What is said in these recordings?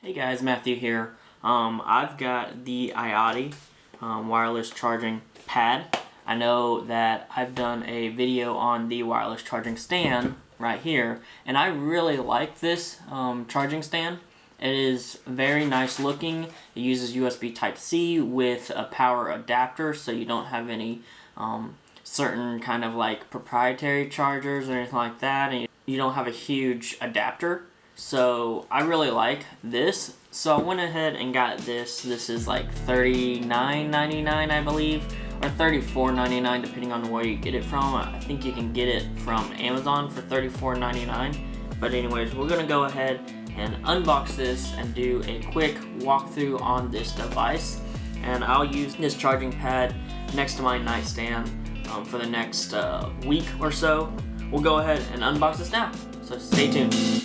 Hey guys, Matthew here. I've got the iOttie wireless charging pad. I know that I've done a video on the wireless charging stand right here, and I really like this charging stand. It is very nice looking. It uses USB Type-C with a power adapter, so you don't have any certain kind of like proprietary chargers or anything like that, and you don't have a huge adapter. So I really like this. So I went ahead and got this. This is like $39.99 I believe, or $34.99 depending on where you get it from. I think you can get it from Amazon for $34.99. But anyways, we're gonna go ahead and unbox this and do a quick walkthrough on this device. And I'll use this charging pad next to my nightstand for the next week or so. We'll go ahead and unbox this now. So stay tuned.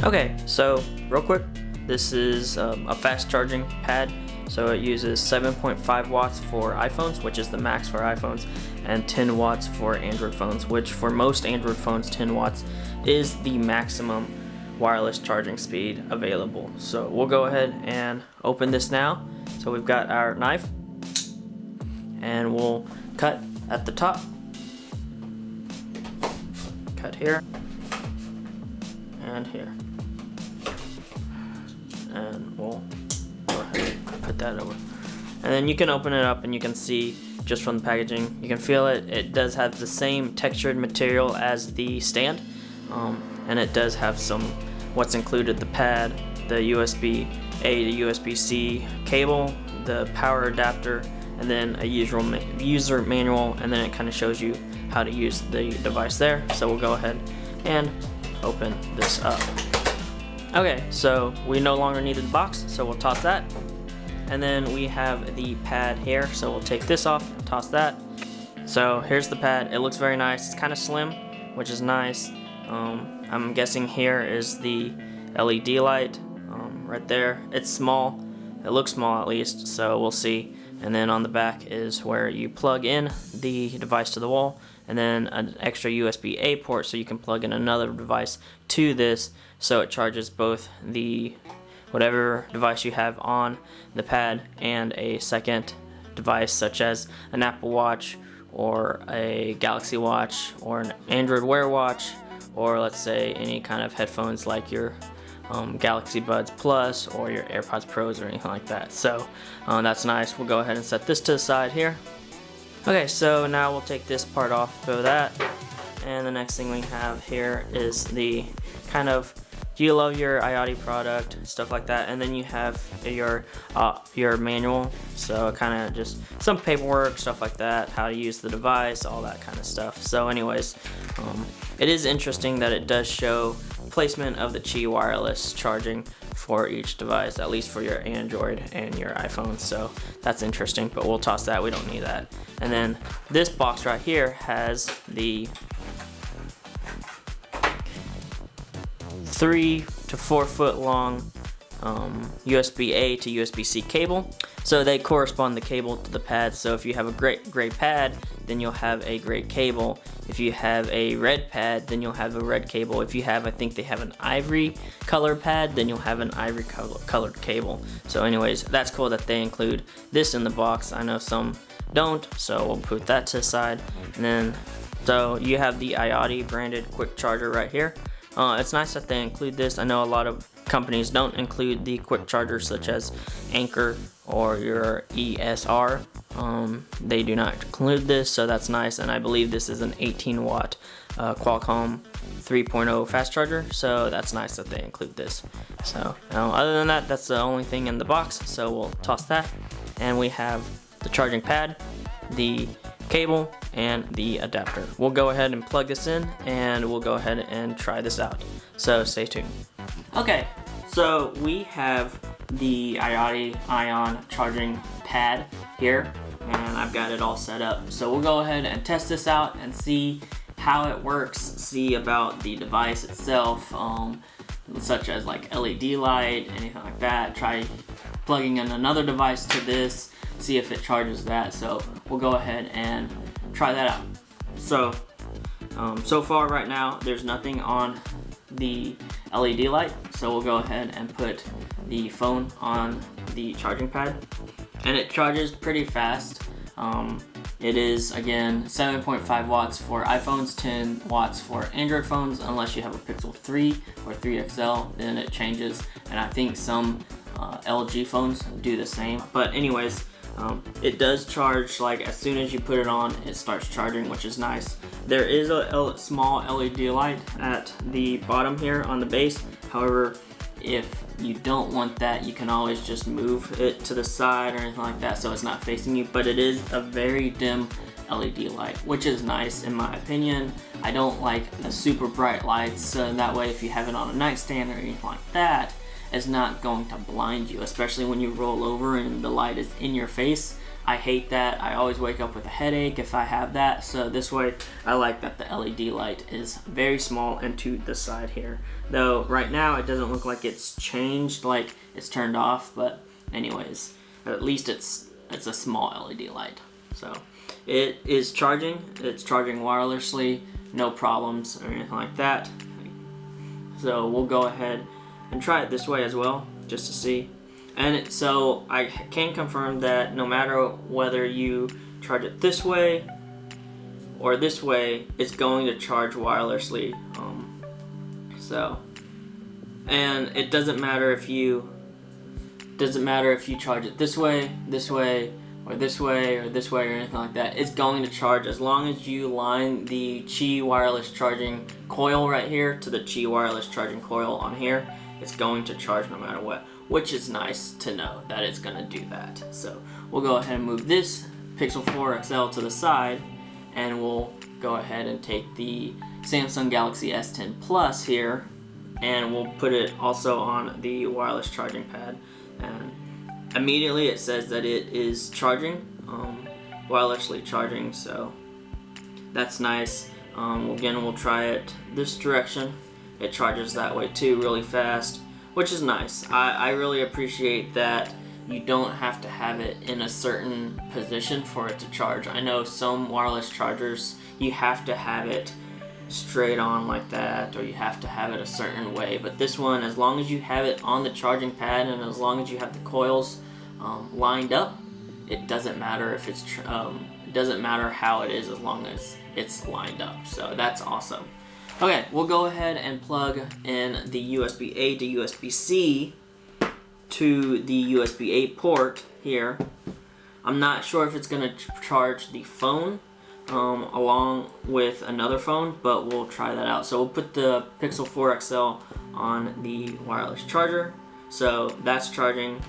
Okay, so real quick, this is a fast charging pad. So it uses 7.5 watts for iPhones, which is the max for iPhones, and 10 watts for Android phones, which for most Android phones, 10 watts is the maximum wireless charging speed available. So we'll go ahead and open this now. So we've got our knife, and we'll cut at the top, cut here, and here. And we'll go ahead and put that over. And then you can open it up and you can see just from the packaging, you can feel it. It does have the same textured material as the stand. And it does have some, what's included, the pad, the USB-A to USB-C cable, the power adapter, and then a user manual, and then it kind of shows you how to use the device there. So we'll go ahead and open this up. Okay, so we no longer need the box, so we'll toss that. And then we have the pad here, so we'll take this off and toss that. So here's the pad. It looks very nice. It's kind of slim, which is nice. I'm guessing here is the LED light right there. It's small. It looks small at least, so we'll see. And then on the back is where you plug in the device to the wall, and then an extra USB-A port so you can plug in another device to this, so it charges both the whatever device you have on the pad and a second device such as an Apple Watch or a Galaxy Watch or an Android Wear Watch, or let's say any kind of headphones like your Galaxy Buds Plus or your AirPods Pros or anything like that. So that's nice. We'll go ahead and set this to the side here. Okay, so now we'll take this part off for that. And the next thing we have here is the kind of, do you love your iOttie product, stuff like that. And then you have your manual, so kind of just some paperwork, stuff like that, how to use the device, all that kind of stuff. So anyways, it is interesting that it does show placement of the Qi wireless charging for each device, at least for your Android and your iPhone. So that's interesting, but we'll toss that. We don't need that. And then this box right here has the 3 to 4 foot long USB-A to USB-C cable. So they correspond the cable to the pad. So if you have a great pad, then you'll have a great cable. If you have a red pad, then you'll have a red cable. If you have, I think they have an ivory color pad, then you'll have an ivory colored cable. So anyways, that's cool that they include this in the box. I know some don't, so we'll put that to the side. And then, so you have the iOttie branded quick charger right here. It's nice that they include this. I know a lot of companies don't include the quick chargers such as Anchor or your ESR. They do not include this, so that's nice. And I believe this is an 18 watt Qualcomm 3.0 fast charger, so that's nice that they include this. So other than that, that's the only thing in the box, so we'll toss that. And we have the charging pad, the cable, and the adapter. We'll go ahead and plug this in, and we'll go ahead and try this out. So stay tuned. Okay, so we have the iOttie Ion charging pad here, and I've got it all set up. So we'll go ahead and test this out and see how it works, see about the device itself, such as like LED light, anything like that. Try plugging in another device to this, see if it charges that. So we'll go ahead and try that out. So, so far right now, there's nothing on the LED light. So we'll go ahead and put the phone on the charging pad, and it charges pretty fast. It is, again, 7.5 watts for iPhones, 10 watts for Android phones, unless you have a Pixel 3 or 3 XL, then it changes, and I think some LG phones do the same. But anyways, it does charge, like, as soon as you put it on, it starts charging, which is nice. There is a small LED light at the bottom here on the base. However, if you don't want that, you can always just move it to the side or anything like that so it's not facing you. But it is a very dim LED light, which is nice in my opinion. I don't like the super bright lights, so that way if you have it on a nightstand or anything like that, it's not going to blind you, especially when you roll over and the light is in your face. I hate that. I always wake up with a headache if I have that. So this way, I like that the LED light is very small and to the side here. Though right now it doesn't look like it's changed, like it's turned off. But anyways, at least it's a small LED light. So it is charging. It's charging wirelessly, no problems or anything like that. So we'll go ahead and try it this way as well, just to see. And so I can confirm that no matter whether you charge it this way or this way, it's going to charge wirelessly. And it doesn't matter if you charge it this way, or this way, or this way, or anything like that. It's going to charge as long as you line the Qi wireless charging coil right here to the Qi wireless charging coil on here. It's going to charge no matter what, which is nice to know that it's going to do that. So we'll go ahead and move this Pixel 4 XL to the side, and we'll go ahead and take the Samsung Galaxy S10 Plus here, and we'll put it also on the wireless charging pad. And immediately it says that it is charging, wirelessly charging, so that's nice. Again, we'll try it this direction. It charges that way too, really fast, which is nice. I really appreciate that you don't have to have it in a certain position for it to charge. I know some wireless chargers, you have to have it straight on like that, or you have to have it a certain way. But this one, as long as you have it on the charging pad and as long as you have the coils lined up, it doesn't matter if it's it doesn't matter how it is as long as it's lined up. So that's awesome. Okay, we'll go ahead and plug in the USB-A to USB-C to the USB-A port here. I'm not sure if it's going to charge the phone along with another phone, but we'll try that out. So we'll put the Pixel 4 XL on the wireless charger. So that's charging,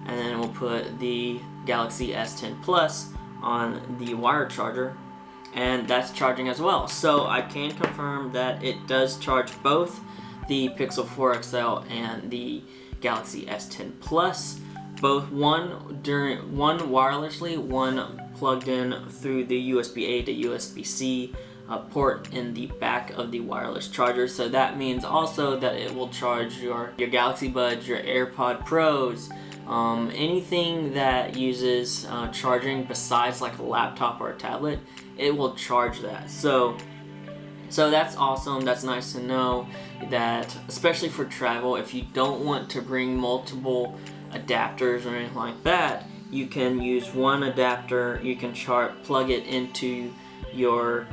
and then we'll put the Galaxy S10 Plus on the wired charger, and that's charging as well. So I can confirm that it does charge both the Pixel 4 XL and the Galaxy S10 Plus, both one wirelessly, one plugged in through the USB-A to USB-C port in the back of the wireless charger. So that means also that it will charge your Galaxy Buds, your AirPod Pros, anything that uses charging besides like a laptop or a tablet, it will charge that. So that's awesome. That's nice to know that, especially for travel, if you don't want to bring multiple adapters or anything like that, you can use one adapter. You can plug it into your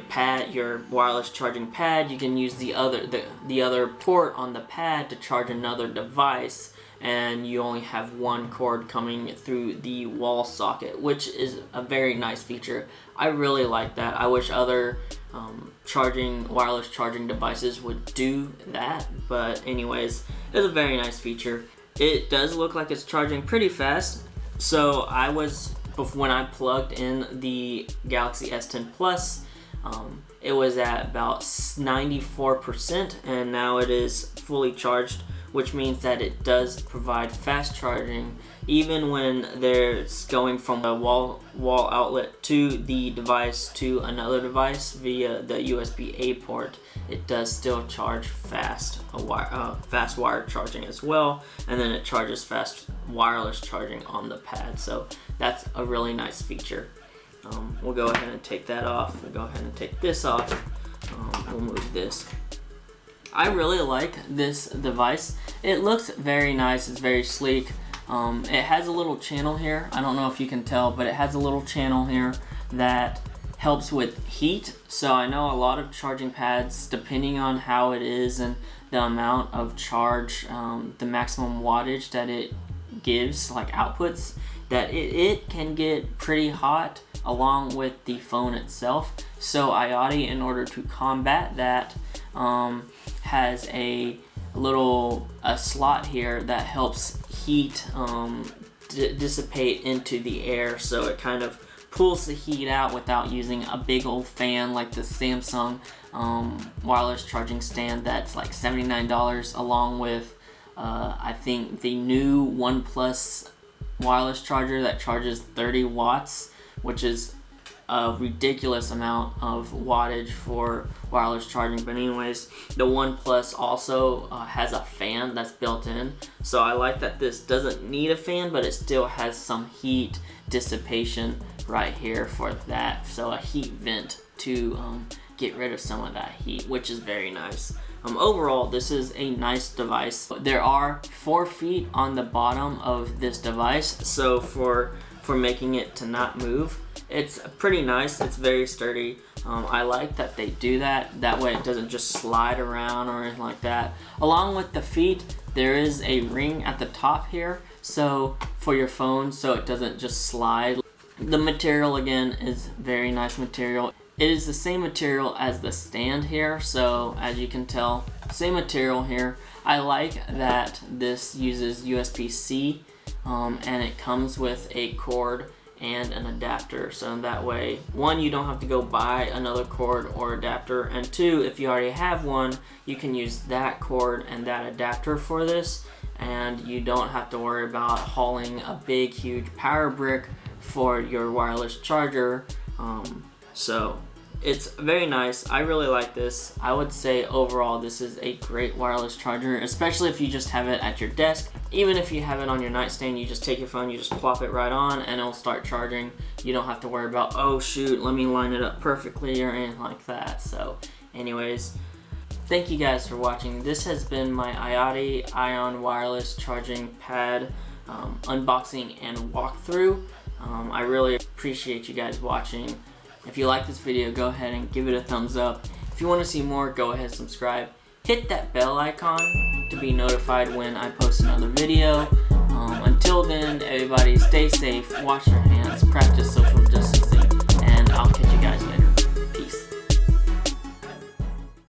pad, your wireless charging pad. You can use the other port on the pad to charge another device, and you only have one cord coming through the wall socket, which is a very nice feature. I really like that. I wish other wireless charging devices would do that, but anyways, it's a very nice feature. It does look like it's charging pretty fast. So when I plugged in the Galaxy S10 Plus, it was at about 94%, and now it is fully charged, which means that it does provide fast charging even when there's going from a wall outlet to the device to another device via the USB-A port. It does still charge fast wired charging as well, and then it charges fast wireless charging on the pad. So that's a really nice feature. We'll go ahead and take that off. We'll go ahead and take this off. We'll move this. I really like this device. It looks very nice. It's very sleek. It has a little channel here. I don't know if you can tell, but it has a little channel here that helps with heat. So I know a lot of charging pads, depending on how it is and the amount of charge, the maximum wattage that it gives, like outputs, that it can get pretty hot along with the phone itself. So iOttie, in order to combat that, has a little slot here that helps heat dissipate into the air, so it kind of pulls the heat out without using a big old fan like the Samsung wireless charging stand that's like $79, along with I think the new OnePlus wireless charger that charges 30 watts, which is a ridiculous amount of wattage for wireless charging. But anyways, the OnePlus also has a fan that's built in, so I like that this doesn't need a fan, but it still has some heat dissipation right here for that, so a heat vent to get rid of some of that heat, which is very nice. Overall, this is a nice device. There are 4 feet on the bottom of this device, so for making it to not move, it's pretty nice. It's very sturdy. I like that they do that. That way it doesn't just slide around or anything like that. Along with the feet, there is a ring at the top here, so for your phone, so it doesn't just slide. The material, again, is very nice material. It is the same material as the stand here, so as you can tell, same material here. I like that this uses USB-C, and it comes with a cord and an adapter, so that way, 1, you don't have to go buy another cord or adapter, and 2, if you already have one, you can use that cord and that adapter for this, and you don't have to worry about hauling a big huge power brick for your wireless charger. So it's very nice. I really like this. I would say overall this is a great wireless charger, especially if you just have it at your desk. Even if you have it on your nightstand, you just take your phone, you just plop it right on, and it'll start charging. You don't have to worry about, oh shoot, let me line it up perfectly or anything like that. So anyways, thank you guys for watching. This has been my iOttie Ion wireless charging pad unboxing and walkthrough. I really appreciate you guys watching. If you like this video, go ahead and give it a thumbs up. If you want to see more, go ahead and subscribe. Hit that bell icon to be notified when I post another video. Until then, everybody stay safe, wash your hands, practice social